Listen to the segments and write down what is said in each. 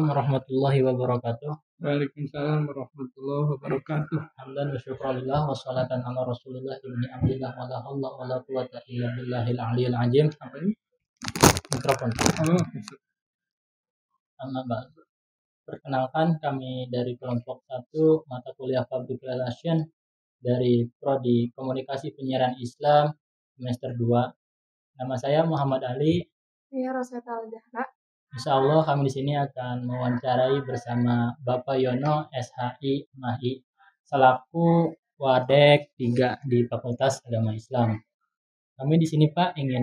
Assalamualaikum warahmatullahi wabarakatuh. Waalaikumsalam warahmatullahi wabarakatuh. Hamdan wa syukralillah wa salatan ala rasulillah ibni abdillah wa la hawla wa la quwata illa billahil aliyil azim. Apa ini? Mikrofon. Oh, Amma ba'd. Perkenalkan, kami dari kelompok 1 mata kuliah Public Relation dari Prodi Komunikasi Penyiaran Islam semester 2. Nama saya Muhammad Ali. Saya Rosetta Al-Zahra. Insya Allah kami di sini akan mewawancarai bersama Bapak Yono SHI MAI selaku Wadek 3 di Fakultas Agama Islam. Kami di sini Pak ingin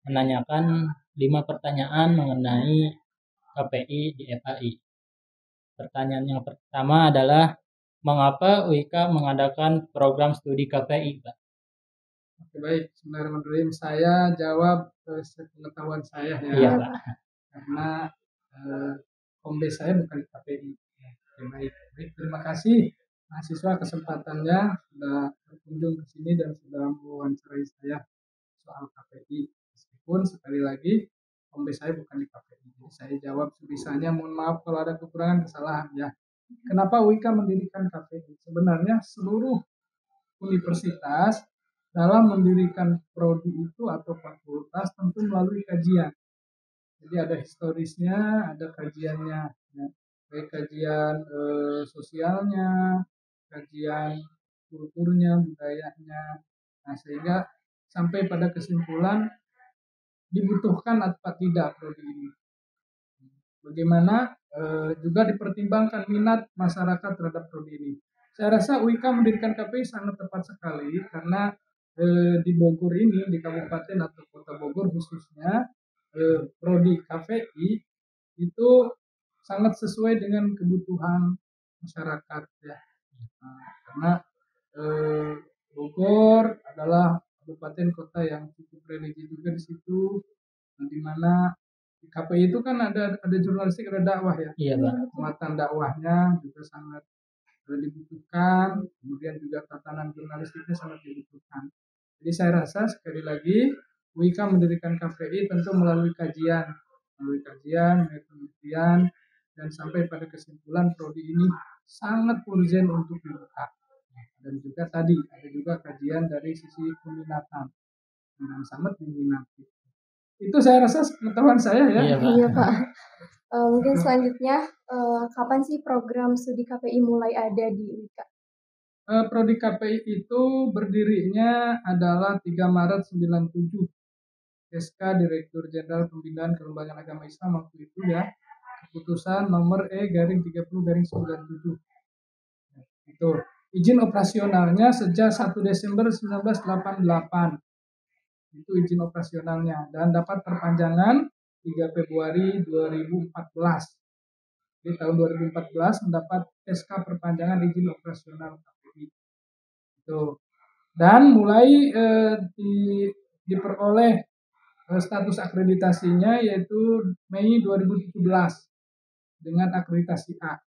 menanyakan 5 pertanyaan mengenai KPI di FAI. Pertanyaan yang pertama adalah mengapa UIK mengadakan program studi KPI, Pak? Oke, baik. Bismillahirrahmanirrahim. Saya jawab sepengetahuan saya ya. Iya, Pak. Karena home base saya bukan di KPI. Oke, baik. Terima kasih mahasiswa kesempatannya sudah berkunjung ke sini dan sudah mewawancarai saya soal KPI. Meskipun sekali lagi home base saya bukan di KPI. Jadi saya jawab sebisanya. Mohon maaf kalau ada kekurangan kesalahan ya. Kenapa UIK mendirikan KPI? Sebenarnya seluruh universitas dalam mendirikan prodi itu atau fakultas tentu melalui kajian. Jadi ada historisnya, ada kajiannya, ya. Baik kajian sosialnya, kajian kulturnya, budayanya. Nah, sehingga sampai pada kesimpulan dibutuhkan atau tidak prodi ini. Bagaimana juga dipertimbangkan minat masyarakat terhadap prodi ini. Saya rasa UIK mendirikan KPI sangat tepat sekali karena di Bogor ini, di kabupaten atau kota Bogor khususnya, prodi KPI itu sangat sesuai dengan kebutuhan masyarakat ya. Karena Bogor adalah kabupaten kota yang cukup religi juga di situ, di mana di KPI itu kan ada jurnalistik, ada dakwah ya. Iya, Pak. Muatan dakwahnya juga sangat dibutuhkan, kemudian juga tatanan jurnalistiknya sangat dibutuhkan. Jadi saya rasa sekali lagi UIK mendirikan KPI tentu melalui kajian, penelitian, dan sampai pada kesimpulan prodi ini sangat urgent untuk dibuka. Dan juga tadi ada juga kajian dari sisi peminatan dan sangat diminati. Itu saya rasa pengetahuan saya ya. Iya Pak. Mungkin selanjutnya kapan sih program studi KPI mulai ada di UIK? Prodi KPI itu berdirinya adalah 3 Maret 97. SK Direktur Jenderal Pembinaan Kelembagaan Agama Islam waktu itu ya. Keputusan nomor E/30/97. Itu izin operasionalnya sejak 1 Desember 1988. Itu izin operasionalnya dan dapat perpanjangan 3 Februari 2014. Di tahun 2014 mendapat SK perpanjangan izin operasional KPI. Itu. Dan mulai diperoleh status akreditasinya yaitu Mei 2017 dengan akreditasi A.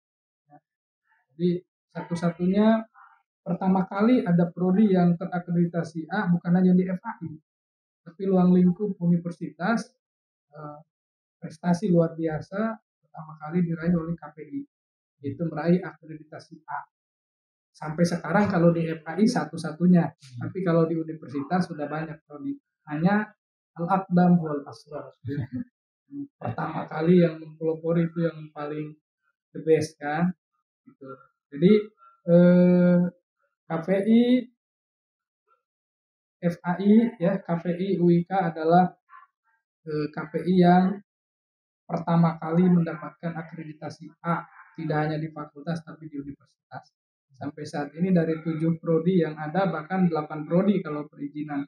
Jadi satu-satunya pertama kali ada prodi yang terakreditasi A bukan hanya di FAI, tapi ruang lingkup universitas, prestasi luar biasa pertama kali diraih oleh KPI, yaitu meraih akreditasi A. Sampai sekarang kalau di FAI satu-satunya, tapi kalau di universitas sudah banyak prodi. Hanya Al-Aqdam wal Asrar. Pertama kali yang mempelopori itu yang paling the best kan. Gitu. Jadi KPI FAI ya, KPI UIK adalah KPI yang pertama kali mendapatkan akreditasi A, tidak hanya di fakultas tapi di universitas. Sampai saat ini dari 7 prodi yang ada, bahkan 8 prodi kalau perizinan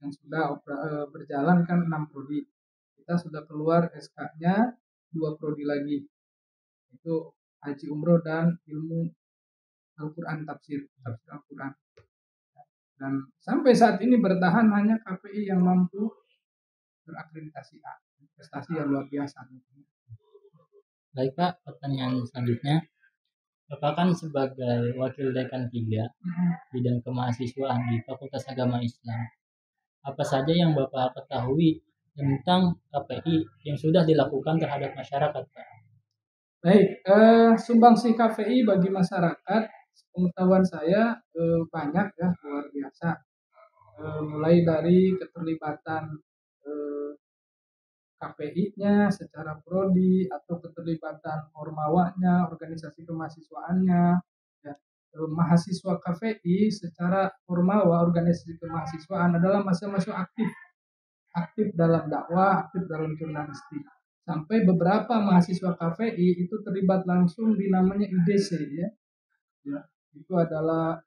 yang sudah berjalan kan 6 prodi. Kita sudah keluar SK-nya 2 prodi lagi. Itu Haji Umroh dan Ilmu Al-Quran, tafsir Al-Quran. Dan sampai saat ini bertahan hanya KPI yang mampu berakreditasi A. Prestasi yang luar biasa. Baik Pak, pertanyaan selanjutnya. Bapak kan sebagai Wakil Dekan 3 bidang kemahasiswaan di Fakultas Agama Islam. Apa saja yang Bapak ketahui tentang KPI yang sudah dilakukan terhadap masyarakat, Pak? Baik, sumbangsi KPI bagi masyarakat, pengetahuan saya banyak ya, luar biasa. Mulai dari keterlibatan KPI-nya secara prodi atau keterlibatan ormawanya, organisasi kemahasiswaannya, ya. Mahasiswa KPI secara ormawa, organisasi kemahasiswaan adalah mahasiswa aktif, aktif dalam dakwah, aktif dalam jurnalistik. Sampai beberapa mahasiswa KPI itu terlibat langsung di namanya IDC, ya. Ya, itu adalah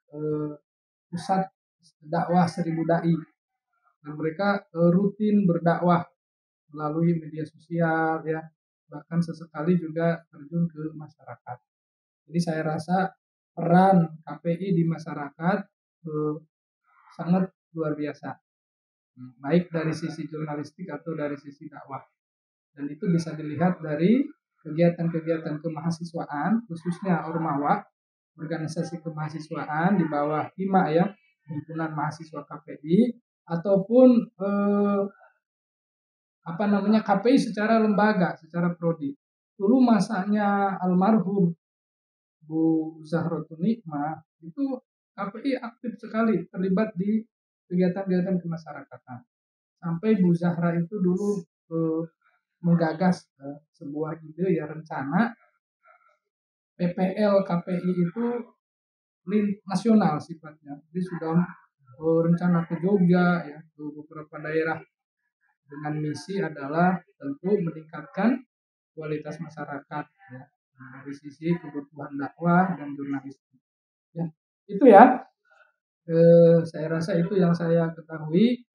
pusat dakwah Seribu Dai, dan mereka rutin berdakwah melalui media sosial, ya, bahkan sesekali juga terjun ke masyarakat. Jadi saya rasa peran KPI di masyarakat sangat luar biasa, baik dari sisi jurnalistik atau dari sisi dakwah. Dan itu bisa dilihat dari kegiatan-kegiatan kemahasiswaan, khususnya Ormawa, organisasi kemahasiswaan di bawah HIMA, ya, himpunan mahasiswa KPI, ataupun KPI secara lembaga, secara prodi. Dulu masanya almarhum Bu Zahrotul Nikmah itu KPI aktif sekali terlibat di kegiatan-kegiatan kemasyarakatan. Sampai Bu Zahra itu dulu menggagas sebuah ide, ya, rencana PPL KPI itu nasional sifatnya. Jadi sudah rencana ke Jogja, ya, ke beberapa daerah, dengan misi adalah tentu meningkatkan kualitas masyarakat, ya, dari sisi kebutuhan dakwah dan jurnalistik. Ya, itu ya. Saya rasa itu yang saya ketahui.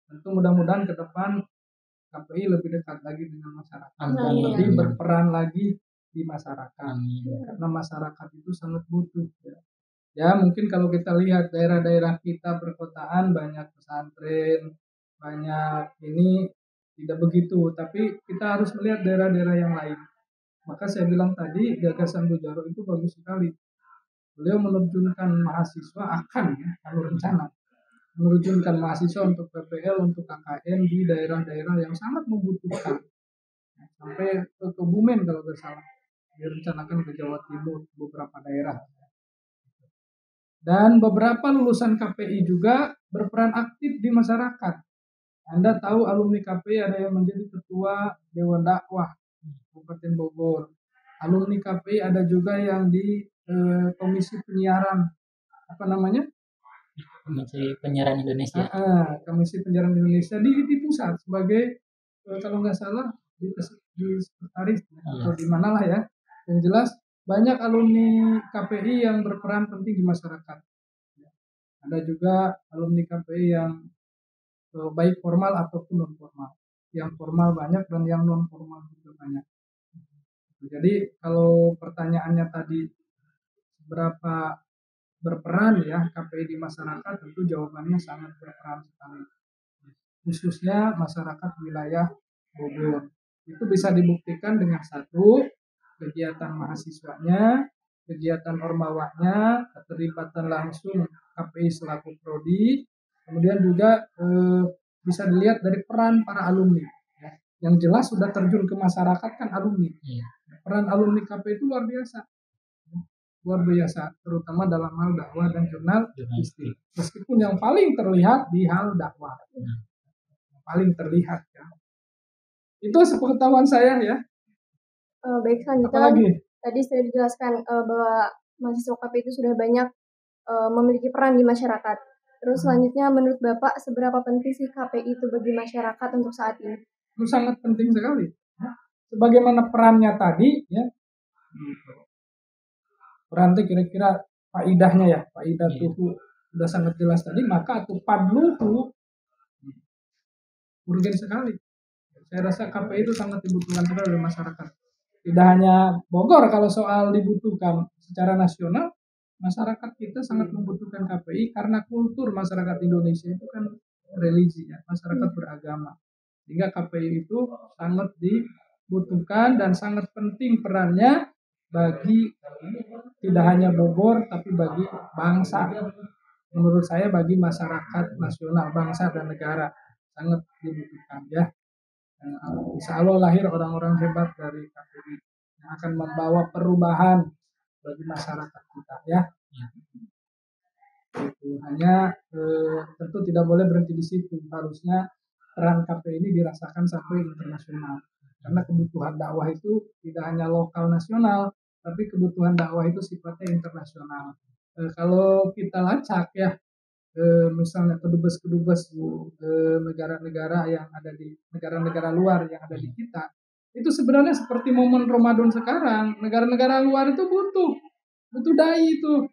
Tentu mudah-mudahan ke depan KPI lebih dekat lagi dengan masyarakat, dan lebih berperan lagi di masyarakat. Karena masyarakat itu sangat butuh. Ya. Ya, mungkin kalau kita lihat daerah-daerah kita perkotaan banyak pesantren, banyak ini tidak begitu, tapi kita harus melihat daerah-daerah yang lain. Maka saya bilang tadi gagasan Bu Jarot itu bagus sekali. Beliau menerjunkan mahasiswa kalau rencana menerjunkan mahasiswa untuk PPL, untuk KKN di daerah-daerah yang sangat membutuhkan. Sampai ke Kebumen kalau tidak salah, direncanakan ke Jawa Timur, beberapa daerah. Dan beberapa lulusan KPI juga berperan aktif di masyarakat. Anda tahu alumni KPI ada yang menjadi ketua Dewan Dakwah Kabupaten Bogor. Alumni KPI ada juga yang di Komisi Penyiaran, Komisi Penyiaran Indonesia. Komisi Penyiaran Indonesia di pusat sebagai kalau nggak salah di sekretaris atau di manalah, ya. Yang jelas banyak alumni KPI yang berperan penting di masyarakat. Ada juga alumni KPI yang baik formal ataupun non formal. Yang formal banyak dan yang non formal juga banyak. Jadi kalau pertanyaannya tadi berapa berperan, ya, KPI di masyarakat, tentu jawabannya sangat berperan sekali. Khususnya masyarakat wilayah Bogor. Itu bisa dibuktikan dengan satu, kegiatan mahasiswanya, kegiatan ormawanya, keterlibatan langsung KPI selaku prodi, kemudian juga bisa dilihat dari peran para alumni, ya. Yang jelas sudah terjun ke masyarakat kan alumni. Peran alumni KPI itu luar biasa, terutama dalam hal dakwah dan jurnalistik. Meskipun yang paling terlihat di hal dakwah, paling terlihat, ya. Itu sepengetahuan saya, ya. Baik, selanjutnya tadi sudah dijelaskan bahwa mahasiswa KPI itu sudah banyak memiliki peran di masyarakat. Terus selanjutnya menurut Bapak seberapa penting sih KPI itu bagi masyarakat untuk saat ini? Itu sangat penting sekali. Ya. Sebagaimana perannya tadi, ya. Peran itu kira-kira faidahnya, ya, faidah tuhu sudah sangat jelas tadi, maka atau padluhu urgen sekali. Saya rasa KPI itu sangat dibutuhkan sekali oleh masyarakat. Tidak hanya Bogor, kalau soal dibutuhkan secara nasional, masyarakat kita sangat membutuhkan KPI karena kultur masyarakat Indonesia itu kan religi, ya, masyarakat beragama. Sehingga KPI itu sangat dibutuhkan dan sangat penting perannya bagi tidak hanya Bogor tapi bagi bangsa. Menurut saya bagi masyarakat nasional, bangsa dan negara sangat dibutuhkan, ya. Insya Allah lahir orang-orang hebat dari KPI. yang akan membawa perubahan bagi masyarakat kita ya. Itu hanya tentu tidak boleh berhenti di situ, harusnya peran KPI ini dirasakan sampai internasional, karena kebutuhan dakwah itu tidak hanya lokal nasional, tapi kebutuhan dakwah itu sifatnya internasional. Kalau kita lacak ya, misalnya kedubes-kedubes negara-negara yang ada di negara-negara luar yang ada di kita, itu sebenarnya seperti momen Ramadan sekarang. Negara-negara luar itu butuh dai itu.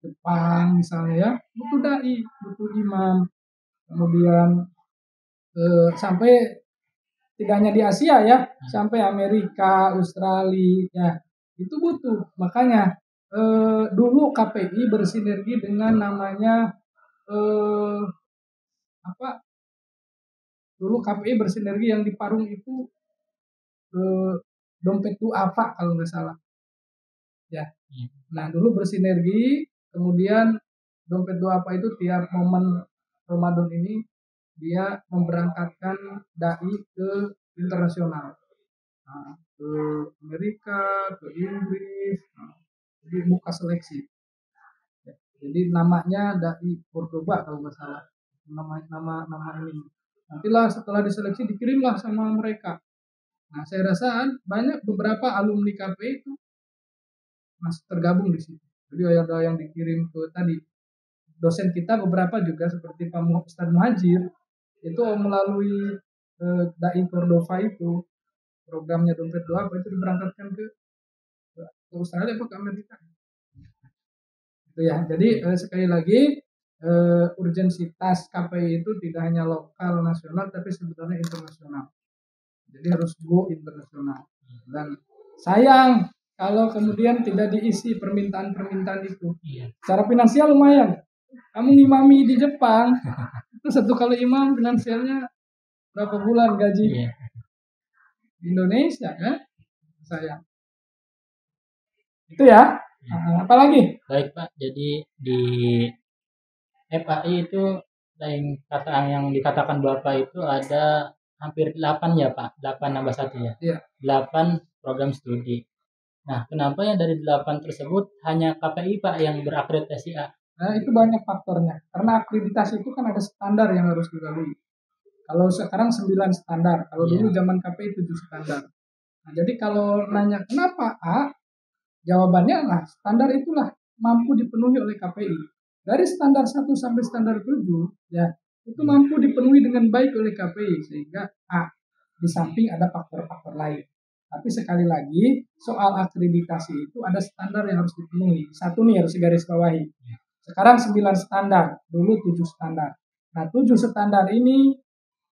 Jepang misalnya ya, butuh dai, butuh imam. Kemudian sampai tidak hanya di Asia ya, sampai Amerika, Australia ya, itu butuh. Makanya dulu KPI bersinergi dengan namanya apa? Dulu KPI bersinergi yang di Parung itu dompet duafa kalau nggak salah. Ya. Nah, dulu bersinergi, kemudian dompet duafa itu tiap momen Ramadan ini dia memberangkatkan dai ke internasional. Nah, ke Amerika, ke Inggris, jadi buka seleksi. Ya, jadi namanya dai Cordoba kalau nggak salah. Nama ini. Nantilah setelah diseleksi dikirimlah sama mereka. Nah, saya rasa banyak beberapa alumni KPI itu masih tergabung di situ. Jadi ada yang dikirim ke tadi dosen kita beberapa juga seperti Pak Ustadz Muhajir itu melalui Dai Cordova itu programnya dompet doa itu diberangkatkan ke Australia atau ke Amerika. Itu ya. Jadi sekali lagi urgensitas KPI itu tidak hanya lokal nasional tapi sebenarnya internasional. Jadi harus go internasional. Dan sayang kalau kemudian tidak diisi permintaan-permintaan itu. Secara finansial lumayan. Kamu ngimami di Jepang, itu satu kali imam finansialnya berapa bulan gaji di Indonesia kan? Sayang. Itu ya. Apalagi? Baik Pak, jadi di FAI itu yang dikatakan Bapak itu ada hampir 8 ya Pak, 8 nambah 1 ya? Iya. 8 program studi. Nah, kenapa ya dari 8 tersebut hanya KPI Pak yang berakreditasi A? Nah, itu banyak faktornya. Karena akreditasi itu kan ada standar yang harus dilalui. Kalau sekarang 9 standar, kalau dulu zaman KPI 7 standar. Nah, jadi kalau nanya kenapa A, jawabannya lah standar itulah mampu dipenuhi oleh KPI. Dari standar 1 sampai standar 7, ya, itu mampu dipenuhi dengan baik oleh KPI sehingga A. Di samping ada faktor-faktor lain. Tapi sekali lagi, soal akreditasi itu ada standar yang harus dipenuhi. Satu nih harus digaris bawahi. Sekarang 9 standar, dulu 7 standar. Nah, 7 standar ini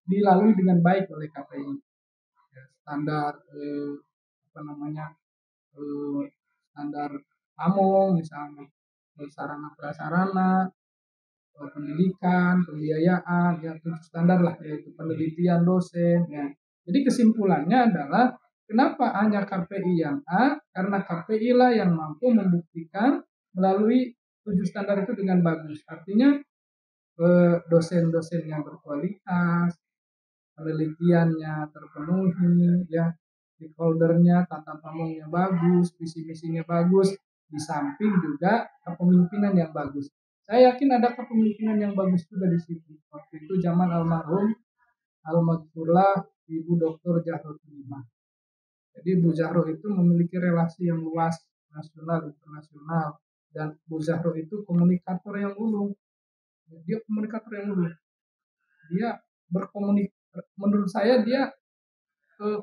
dilalui dengan baik oleh KPI. Standar standar AMO misalnya, sarana prasarana, pendidikan, pembiayaan, ya 7 standar lah, yaitu penelitian dosen. Ya. Jadi kesimpulannya adalah kenapa hanya KPI yang A? Karena KPI lah yang mampu membuktikan melalui 7 standar itu dengan bagus. Artinya dosen-dosen yang berkualitas, penelitiannya terpenuhi, ya, stakeholdernya, tata pamongnya bagus, visi misinya bagus, di samping juga kepemimpinan yang bagus. Saya yakin ada kepemimpinan yang bagus juga di situ. Waktu itu zaman almarhum almarhumlah Ibu Dr. Zahro Tunima. Jadi Bu Zahro itu memiliki relasi yang luas, nasional, internasional, dan Bu Zahro itu komunikator yang ulung. Dia komunikator yang ulung. Dia menurut saya dia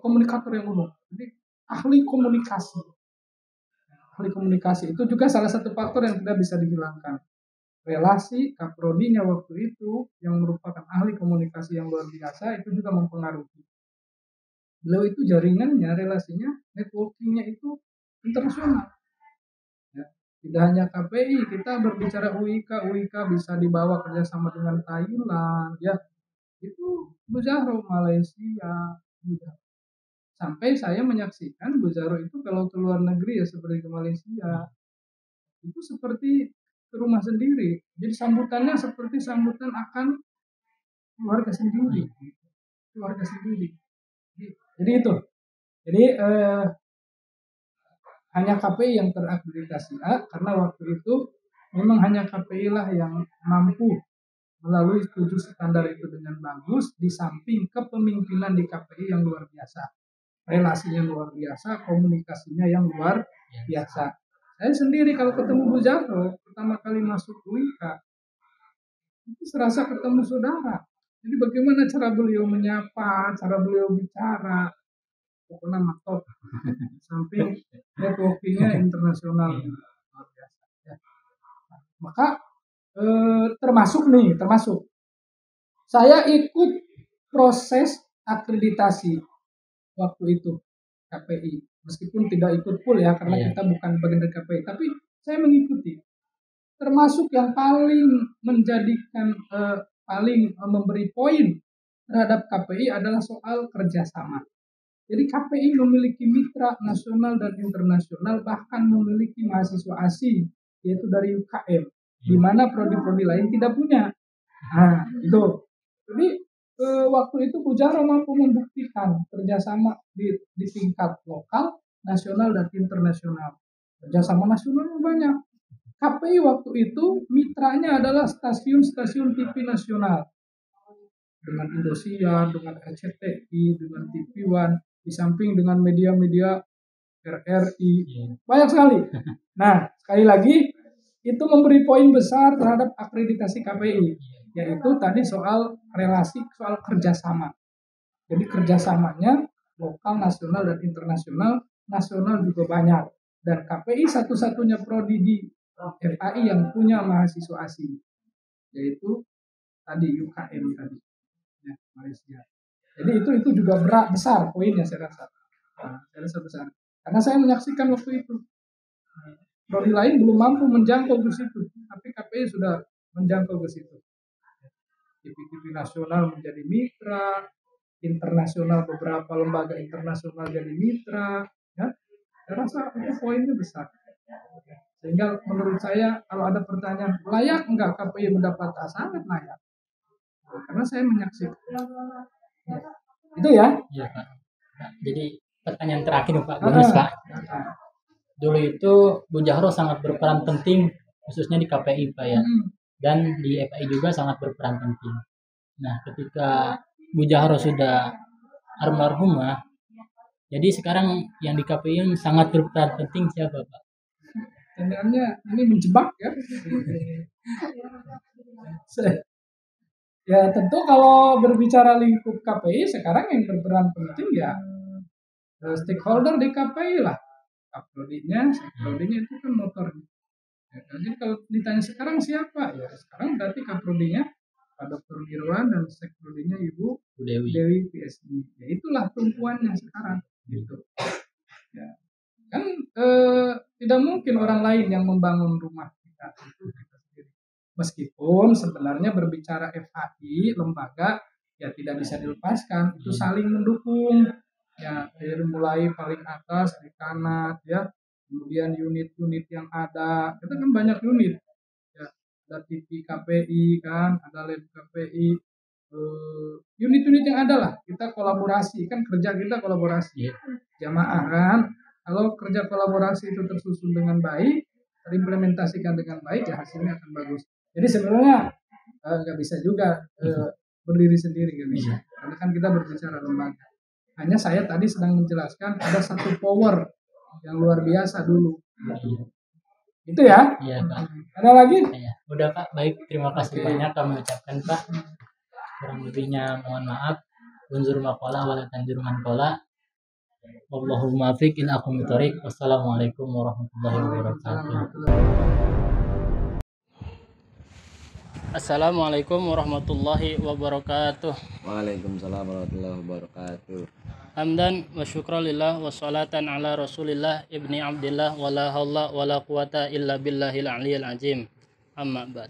komunikator yang ulung. Jadi ahli komunikasi. Ahli komunikasi itu juga salah satu faktor yang tidak bisa dihilangkan. Relasi kaprodinya waktu itu yang merupakan ahli komunikasi yang luar biasa itu juga mempengaruhi. Beliau itu jaringannya, relasinya, networkingnya itu internasional. Ya. Tidak hanya KPI, kita berbicara UIK bisa dibawa kerjasama dengan Thailand, ya itu Bu Zahro Malaysia, sampai saya menyaksikan Bu Zahro itu kalau ke luar negeri ya seperti ke Malaysia, itu seperti ke rumah sendiri. Jadi sambutannya seperti sambutan akan keluarga sendiri. Keluarga sendiri. Jadi itu. Jadi hanya KPI yang terakreditasi A, karena waktu itu memang hanya KPI lah yang mampu melalui 7 standar itu dengan bagus, di samping kepemimpinan di KPI yang luar biasa, relasinya luar biasa, komunikasinya yang luar biasa. Saya sendiri kalau ketemu Bu Jarro pertama kali masuk UIK itu serasa ketemu saudara. Jadi bagaimana cara beliau menyapa, cara beliau bicara, pokoknya top. Samping networkingnya internasional luar biasa. Ya. Maka termasuk saya ikut proses akreditasi waktu itu KPI, meskipun tidak ikut full ya karena kita bukan bagian dari KPI, tapi saya mengikuti. Termasuk yang paling menjadikan paling memberi poin terhadap KPI adalah soal kerjasama. Jadi KPI memiliki mitra nasional dan internasional, bahkan memiliki mahasiswa asing, yaitu dari UKM, di mana prodi-prodi lain tidak punya. Nah, itu. Jadi waktu itu Bu Jarro mampu membuktikan kerjasama di tingkat lokal, nasional, dan internasional. Kerjasama nasionalnya banyak. KPI waktu itu mitranya adalah stasiun-stasiun TV nasional. Dengan Indosiar, dengan RCTI, dengan TV One, di samping dengan media-media RRI. Banyak sekali. Nah, sekali lagi, itu memberi poin besar terhadap akreditasi KPI. Yaitu tadi soal relasi, soal kerjasama. Jadi kerjasamanya lokal, nasional, dan internasional. Nasional juga banyak. Dan KPI satu-satunya prodi di FAI yang punya mahasiswa asing, yaitu tadi UKM tadi, ya, Malaysia. Jadi itu juga berat besar poinnya saya rasa. Saya rasa besar. Karena saya menyaksikan waktu itu prodi lain belum mampu menjangkau ke situ, tapi KPI sudah menjangkau ke situ. TV-TV nasional menjadi mitra, internasional beberapa lembaga internasional jadi mitra, ya. Saya rasa itu poinnya besar. Sehingga menurut saya kalau ada pertanyaan layak enggak KPI mendapat A, sangat layak. Karena saya menyaksikan. Ya. Itu ya. Iya Pak. Nah, jadi pertanyaan terakhir Pak Gunus Pak. Dulu itu Bu Jarro sangat berperan penting khususnya di KPI Pak ya. Dan di FAI juga sangat berperan penting. Nah, ketika Bu Jarro sudah almarhumah, jadi sekarang yang di KPI yang sangat berperan penting siapa Pak? Sebenarnya ini menjebak ya. Ya tentu kalau berbicara lingkup KPI sekarang yang berperan penting ya stakeholder di KPI lah. Kaprodinya itu kan motornya. Ya, jadi kalau ditanya sekarang siapa? Ya sekarang berarti kaprodinya Pak Dr. Irwan dan sekprodinya Ibu Dewi PSD. Ya itulah tumpuannya sekarang gitu. Ya. Kan tidak mungkin orang lain yang membangun rumah kita, itu kita sendiri. Meskipun sebenarnya berbicara FAI lembaga ya tidak bisa dilepaskan, itu saling mendukung ya, dari mulai paling atas di kanan ya, kemudian unit-unit yang ada, kita kan banyak unit ya, ada TV KPI kan, ada lab KPI, unit-unit yang ada lah, kita kolaborasi, kan kerja kita kolaborasi jamaah kan. Kalau kerja kolaborasi itu tersusun dengan baik, terimplementasikan dengan baik, ya hasilnya akan bagus. Jadi sebenarnya nggak bisa juga berdiri sendiri kan, karena kan kita berbicara lembaga. Hanya saya tadi sedang menjelaskan ada satu power yang luar biasa dulu. Itu ya? Iya Pak. Ada lagi? Ya, udah Pak. Baik, terima kasih banyak kami ucapkan Pak. Kurang lebihnya mohon maaf. Unzur maqala wala tanjur man qala. Wallahumma fiq ila aqwamit thoriq. Wassalamualaikum warahmatullahi wabarakatuh. Assalamualaikum warahmatullahi wabarakatuh. Waalaikumsalam warahmatullahi wabarakatuh. Hamdan wa syukran lillah wa salatan ala rasulillah ibni abdillah wa la hawla wa la quwata illa billahil aliyil azim. Amma ba'd.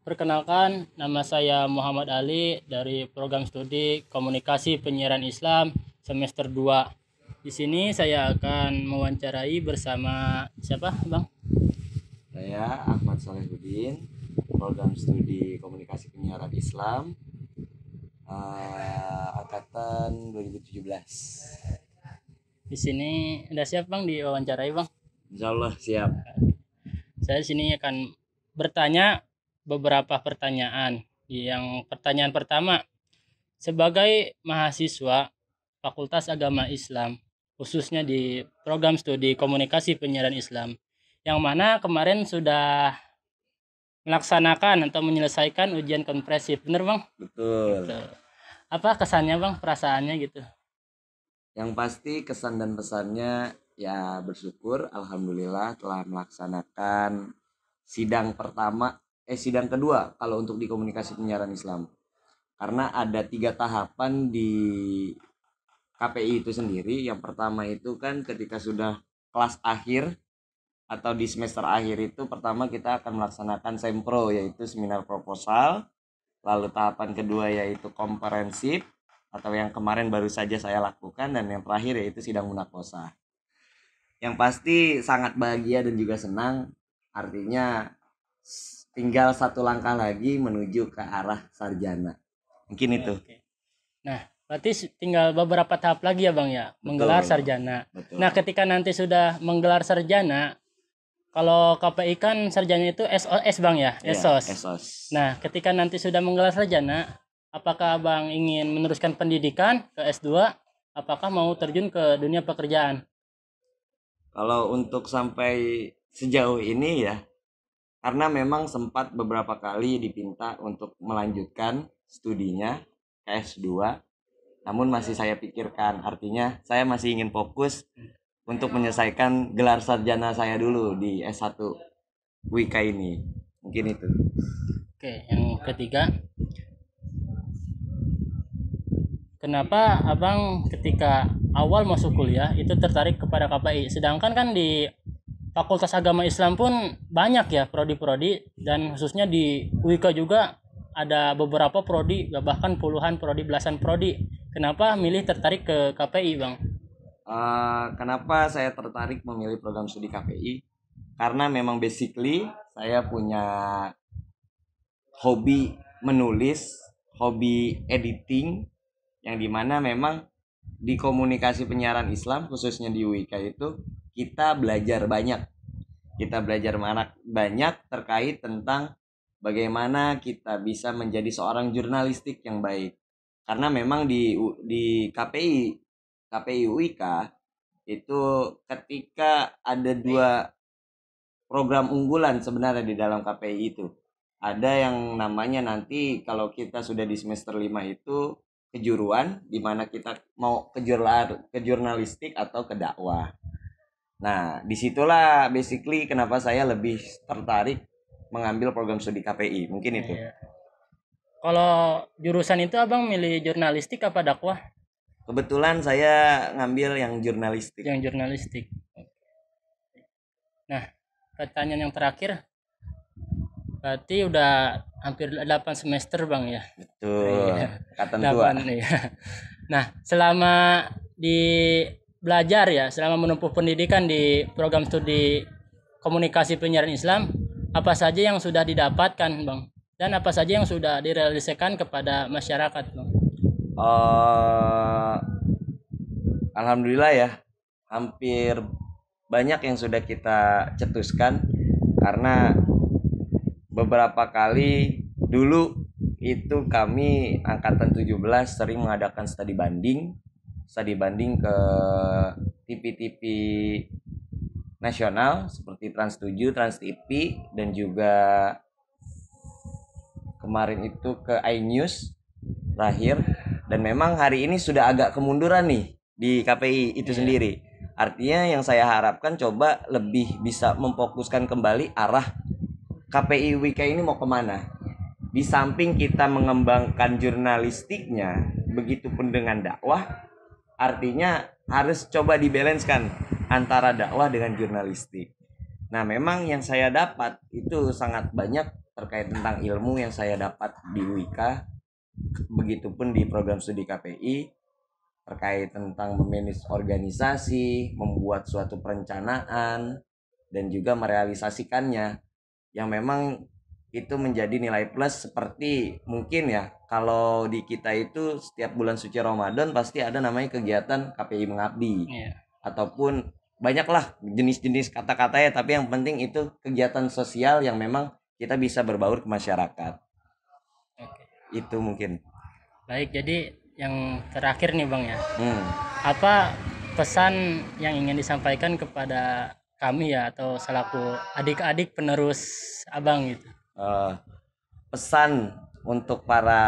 Perkenalkan, nama saya Muhammad Ali dari program studi Komunikasi Penyiaran Islam semester 2. Di sini saya akan mewawancarai bersama siapa, Bang? Saya Ahmad Salehuddin, program studi Komunikasi Penyiaran Islam angkatan 2017. Di sini ada siapa, Bang, diwawancarai, Bang? Insya Allah siap. Saya sini akan bertanya beberapa pertanyaan. Yang pertanyaan pertama, sebagai mahasiswa Fakultas Agama Islam, khususnya di program studi Komunikasi Penyiaran Islam, yang mana kemarin sudah melaksanakan atau menyelesaikan ujian komprehensif, bener Bang? Betul. Gitu. Apa kesannya Bang, perasaannya gitu? Yang pasti kesan dan pesannya ya bersyukur alhamdulillah telah melaksanakan sidang kedua kalau untuk di Komunikasi Penyiaran Islam. Karena ada 3 tahapan di KPI itu sendiri. Yang pertama itu kan ketika sudah kelas akhir atau di semester akhir itu pertama kita akan melaksanakan sempro, yaitu seminar proposal. Lalu tahapan kedua yaitu komprehensif atau yang kemarin baru saja saya lakukan, dan yang terakhir yaitu sidang munakosa. Yang pasti sangat bahagia dan juga senang, artinya tinggal 1 langkah lagi menuju ke arah sarjana. Mungkin itu. Oke. Nah, berarti tinggal beberapa tahap lagi ya Bang ya, menggelar sarjana. Betul. Nah, ketika nanti sudah menggelar sarjana, kalau KPI kan sarjana itu SOS Bang ya, SOS. SOS. Nah, ketika nanti sudah menggelar sarjana, apakah Bang ingin meneruskan pendidikan ke S2? Apakah mau terjun ke dunia pekerjaan? Kalau untuk sampai sejauh ini ya, karena memang sempat beberapa kali dipinta untuk melanjutkan studinya ke S2, namun masih saya pikirkan, artinya saya masih ingin fokus untuk menyelesaikan gelar sarjana saya dulu di S1 WIKA ini. Mungkin itu. Oke, yang ketiga, kenapa Abang ketika awal masuk kuliah itu tertarik kepada KPI? Sedangkan kan di Fakultas Agama Islam pun banyak ya prodi-prodi, dan khususnya di UIK juga ada beberapa prodi, bahkan puluhan prodi, belasan prodi. Kenapa milih tertarik ke KPI Bang? Kenapa saya tertarik memilih program studi KPI? Karena memang basically saya punya hobi menulis, hobi editing, yang dimana memang di Komunikasi Penyiaran Islam khususnya di UIK itu kita belajar banyak terkait tentang bagaimana kita bisa menjadi seorang jurnalistik yang baik. Karena memang di KPI UIK itu ketika ada 2 program unggulan sebenarnya di dalam KPI itu. Ada yang namanya nanti kalau kita sudah di semester 5 itu kejuruan, di mana kita mau ke jurnalistik atau ke dakwah. Nah, disitulah basically kenapa saya lebih tertarik mengambil program studi KPI. Mungkin itu. Kalau jurusan itu Abang milih jurnalistik apa dakwah? Kebetulan saya ngambil yang jurnalistik. Yang jurnalistik. Nah, pertanyaan yang terakhir, berarti udah hampir 8 semester Bang ya? Betul. Kata tua. Nah, selama belajar ya, selama menempuh pendidikan di program studi Komunikasi Penyiaran Islam, apa saja yang sudah didapatkan Bang? Dan apa saja yang sudah direalisasikan kepada masyarakat Bang? Alhamdulillah ya, hampir banyak yang sudah kita cetuskan, karena beberapa kali dulu itu kami angkatan 17 sering mengadakan studi banding ke TV-TV nasional seperti Trans 7, Trans TV, dan juga kemarin itu ke iNews terakhir. Dan memang hari ini sudah agak kemunduran nih di KPI itu sendiri. Artinya yang saya harapkan coba lebih bisa memfokuskan kembali arah KPI WIKA ini mau kemana. Di samping kita mengembangkan jurnalistiknya, begitupun dengan dakwah, artinya harus coba dibalanskan antara dakwah dengan jurnalistik. Nah, memang yang saya dapat itu sangat banyak terkait tentang ilmu yang saya dapat di WIKA, begitupun di program studi KPI, terkait tentang memanage organisasi, membuat suatu perencanaan, dan juga merealisasikannya, yang memang itu menjadi nilai plus. Seperti mungkin ya, kalau di kita itu setiap bulan suci Ramadan pasti ada namanya kegiatan KPI Mengabdi, ataupun banyaklah jenis-jenis kata-katanya, tapi yang penting itu kegiatan sosial yang memang kita bisa berbaur ke masyarakat. Itu mungkin. Baik, jadi yang terakhir nih Bang ya. Apa pesan yang ingin disampaikan kepada kami ya, atau selaku adik-adik penerus Abang gitu? Pesan untuk para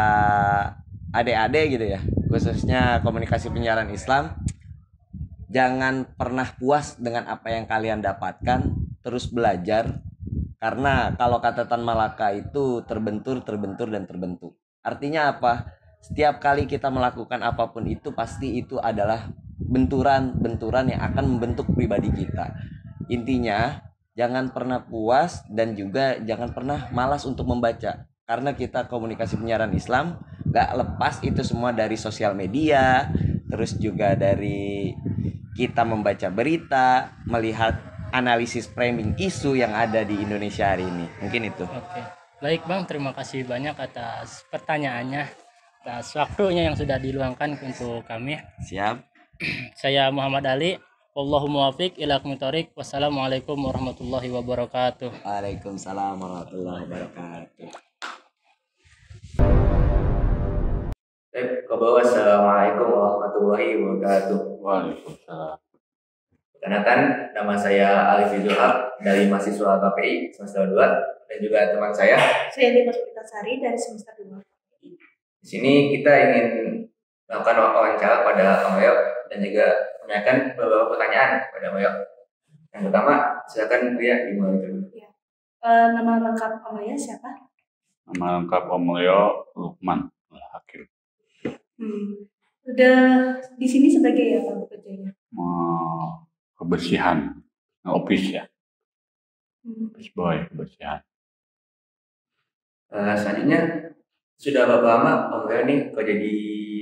adik-adik gitu ya, khususnya komunikasi penyiaran Islam, jangan pernah puas dengan apa yang kalian dapatkan, terus belajar. Karena kalau kata Tan Malaka itu terbentur, dan terbentuk. Artinya apa? Setiap kali kita melakukan apapun itu, pasti itu adalah benturan yang akan membentuk pribadi kita. Intinya, jangan pernah puas dan juga jangan pernah malas untuk membaca. Karena kita komunikasi penyiaran Islam gak lepas itu semua dari sosial media, terus juga dari kita membaca berita, melihat analisis framing isu yang ada di Indonesia hari ini. Mungkin itu. Oke. Baik Bang, terima kasih banyak atas pertanyaannya, atas waktunya yang sudah diluangkan untuk kami. Siap. Saya Muhammad Ali. Wallahu muwaffiq ila aqwamit thoriq. Wassalamualaikum warahmatullahi wabarakatuh. Waalaikumsalam warahmatullahi wabarakatuh. Assalamualaikum warahmatullahi wabarakatuh. Waalaikumsalam. Perkenalkan, nama saya Alif Zulhab dari mahasiswa KPI semester 2 dan juga teman saya Dimas Putritasari dari semester 2. Di sini kita ingin melakukan wawancara pada Amoyo dan juga menanyakan beberapa pertanyaan pada Amoyo. Yang pertama, silakan Ria dimulai dulu. Nama lengkap Amoyo siapa? Nama lengkap Omlio Lukman Hakim. Udah di sini sebagai apa bekerjanya? Kebersihan, office ya. Office boy, kebersihan. Selanjutnya, sudah berapa lama Amoyo nih kerja di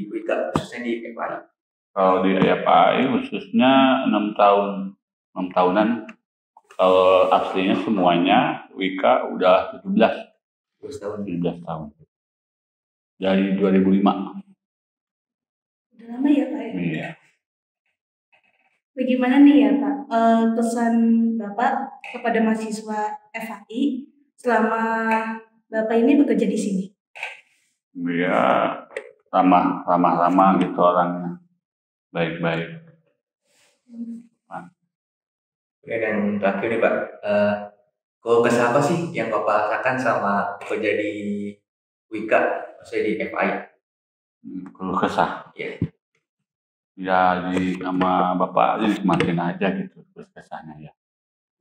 Wika, khususnya di FPI? Kalau di FPI khususnya 6 tahun, 6 tahunan. Kalau aslinya semuanya Wika udah 17 tahun. Dari 2005. Udah lama ya Pak? Iya. Bagaimana nih ya Pak, pesan Bapak kepada mahasiswa FAI selama Bapak ini bekerja di sini? Ya, ramah gitu orangnya. Baik-baik. Oke, dan terakhir nih Pak, kalau kesah apa sih yang Bapak rasakan selama bekerja di Wika, maksudnya di FI? Kalau kesah? Iya. Ya, sama Bapak aja nikmatin aja gitu, terus kesahnya ya.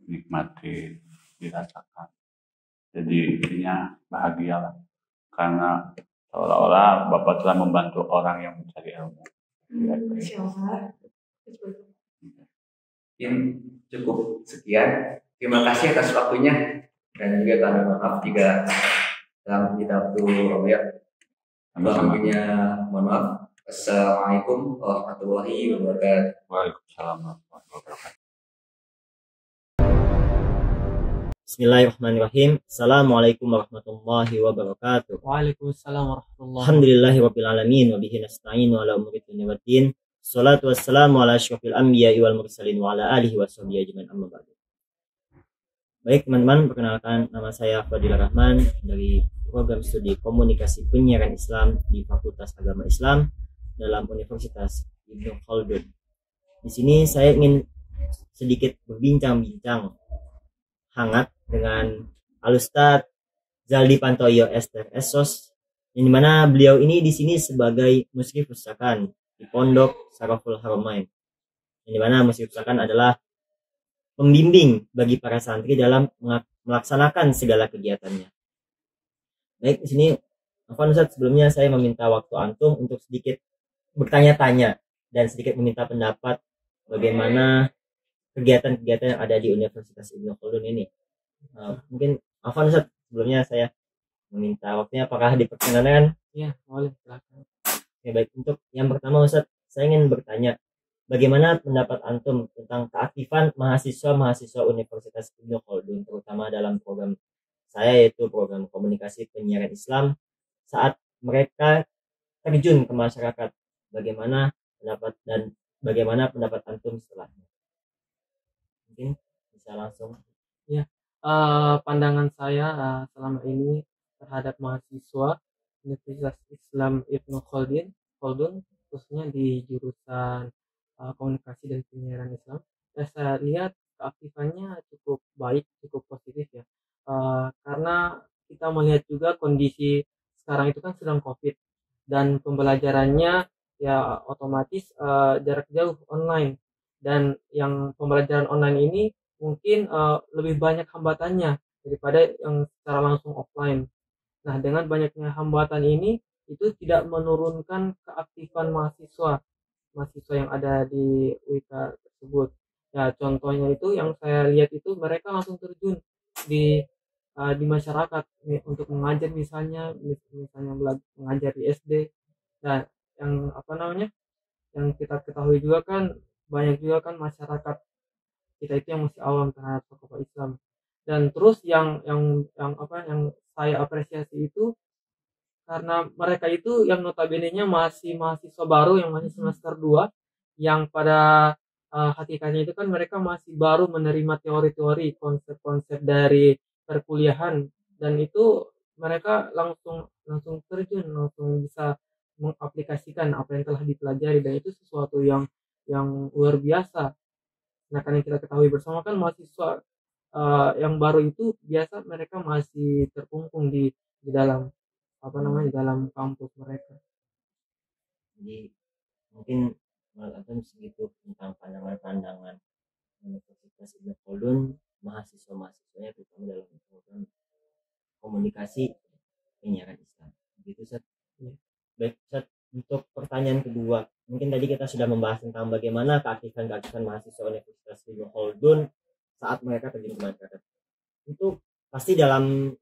Nikmatin, dirasakan. Jadi intinya bahagialah. Karena seolah-olah Bapak telah membantu orang yang mencari ilmu. Masya Allah. Mungkin cukup sekian. Terima kasih atas waktunya dan juga kami maaf jika dalam kita waktu ya. Waktunya mohon maaf. Assalamualaikum warahmatullahi wabarakatuh. Waalaikumsalam warahmatullahi wabarakatuh. Bismillahirrahmanirrahim. Assalamualaikum warahmatullahi wabarakatuh. Waalaikumsalam warahmatullahi Alhamdulillahirabbil alamin wa bihi nasta'inu ala umuri dunya waddin. Shalatu wassalamu ala asyrofil anbiya'i wal mursalin wa ala alihi washabihi ajmain, amma ba'du. Baik teman-teman, perkenalkan nama saya Fadilah Rahman dari program studi Komunikasi Penyiaran Islam di Fakultas Agama Islam dalam Universitas Ibnu Khaldun. Di sini saya ingin sedikit berbincang-bincang hangat dengan Alustad Zaldi Pantoyo STS, yang dimana beliau ini di sini sebagai musyrif pustakaan di Pondok Saraful Haramain, yang dimana musyrif pustakaan adalah pembimbing bagi para santri dalam melaksanakan segala kegiatannya. Baik, di sini Afwan Ustaz, sebelumnya saya meminta waktu antum untuk sedikit bertanya-tanya dan sedikit meminta pendapat bagaimana kegiatan-kegiatan yang ada di Universitas Ibnu Khaldun ini. Mungkin Afwan Ustaz, sebelumnya saya meminta waktunya, apakah diperkenankan? Ya, boleh, silakan. Oke, baik. Untuk yang pertama Ustaz, saya ingin bertanya, bagaimana pendapat antum tentang keaktifan mahasiswa-mahasiswa Universitas Ibnu Khaldun, terutama dalam program saya, yaitu program Komunikasi Penyiaran Islam, saat mereka terjun ke masyarakat? Bagaimana pendapat antum setelahnya? Mungkin bisa langsung. Ya, pandangan saya selama ini terhadap mahasiswa Universitas Islam Ibnu Khaldun, khususnya di jurusan komunikasi dan penyiaran Islam, saya lihat keaktifannya cukup baik, cukup positif ya. Karena kita melihat juga kondisi sekarang itu kan sedang COVID dan pembelajarannya ya otomatis jarak jauh online, dan yang pembelajaran online ini mungkin lebih banyak hambatannya daripada yang secara langsung offline. Nah, dengan banyaknya hambatan ini itu tidak menurunkan keaktifan mahasiswa yang ada di UIK tersebut. Ya, contohnya itu yang saya lihat itu mereka langsung terjun di masyarakat untuk mengajar, misalnya mengajar di SD. Dan yang apa namanya, yang kita ketahui juga kan banyak juga kan masyarakat kita itu yang masih awam terhadap tokoh Islam. Dan terus yang saya apresiasi itu karena mereka itu yang notabene-nya masih mahasiswa baru, yang masih semester 2, yang pada hakikatnya itu kan mereka masih baru menerima teori-teori, konsep-konsep dari perkuliahan, dan itu mereka langsung terjun, langsung bisa mengaplikasikan apa yang telah dipelajari, dan itu sesuatu yang luar biasa. Nah, karena kita ketahui bersama kan mahasiswa yang baru itu biasa mereka masih terkungkung di dalam apa namanya, di dalam kampus mereka. Jadi mungkin menurut Anton segitu tentang pandangan-pandangan Universitas Ibnu Khaldun, mahasiswanya terutama dalam program komunikasi penyiaran Islam. Begitu, Ustaz. Ya. Baik, Ustaz, untuk pertanyaan kedua, mungkin tadi kita sudah membahas tentang bagaimana keaktifan mahasiswa Universitas Ibnu Khaldun saat mereka terjun ke masyarakat. Itu pasti dalam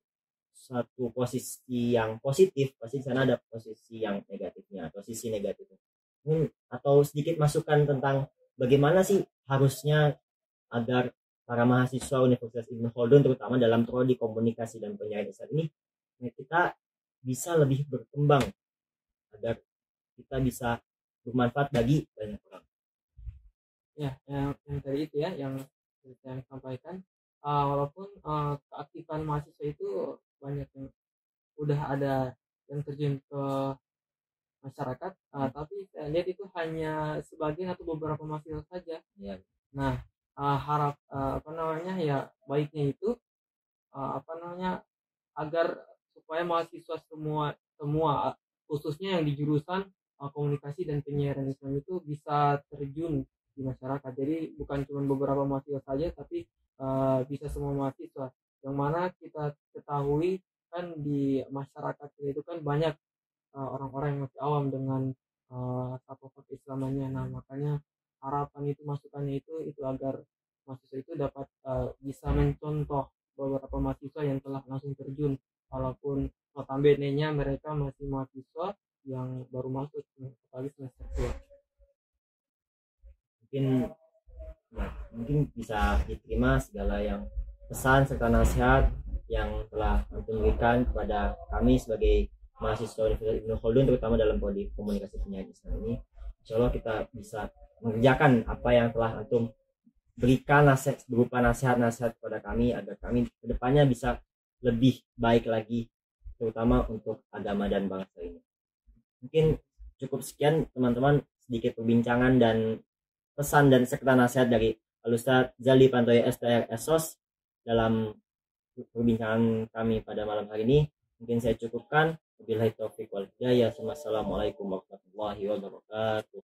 satu posisi yang positif, pasti di sana ada posisi yang negatifnya, posisi negatifnya. Atau sedikit masukan tentang bagaimana sih harusnya agar para mahasiswa Universitas Ibnu Khaldun terutama dalam prodi komunikasi dan penyiaran Islam ini kita bisa lebih berkembang agar kita bisa bermanfaat bagi banyak orang. Ya, yang tadi itu ya yang saya sampaikan, walaupun keaktifan mahasiswa itu banyak yang udah ada yang terjun ke masyarakat, tapi saya lihat itu hanya sebagian atau beberapa mahasiswa saja. Ya. Nah, harap baiknya itu agar supaya mahasiswa semua khususnya yang di jurusan komunikasi dan penyiaran Islam itu bisa terjun di masyarakat. Jadi bukan cuma beberapa mahasiswa saja, tapi bisa semua mahasiswa. Yang mana kita ketahui kan di masyarakat itu kan banyak orang-orang yang masih awam dengan tokoh Islamannya. Nah, makanya harapan itu, masukannya itu agar mahasiswa itu dapat bisa mencontoh beberapa mahasiswa yang telah langsung terjun, walaupun notabene-nya mereka masih mahasiswa yang baru masuk apalagi semester 2. Mungkin bisa diterima segala yang pesan serta nasihat yang telah diberikan kepada kami sebagai mahasiswa Universitas Ibnu Khaldun terutama dalam prodi komunikasi penyiaran Islam ini. Insyaallah kita bisa mengerjakan apa yang telah antum berikan berupa nasihat-nasihat kepada kami agar kami kedepannya bisa lebih baik lagi terutama untuk agama dan bangsa ini. Mungkin cukup sekian teman-teman, sedikit perbincangan dan pesan dan serta nasihat dari Al-Ustaz Zali Pantoy STR SOS dalam perbincangan kami pada malam hari ini. Mungkin saya cukupkan. Wabillahi taufiq wal hidayah. Wassalamualaikum warahmatullahi wabarakatuh.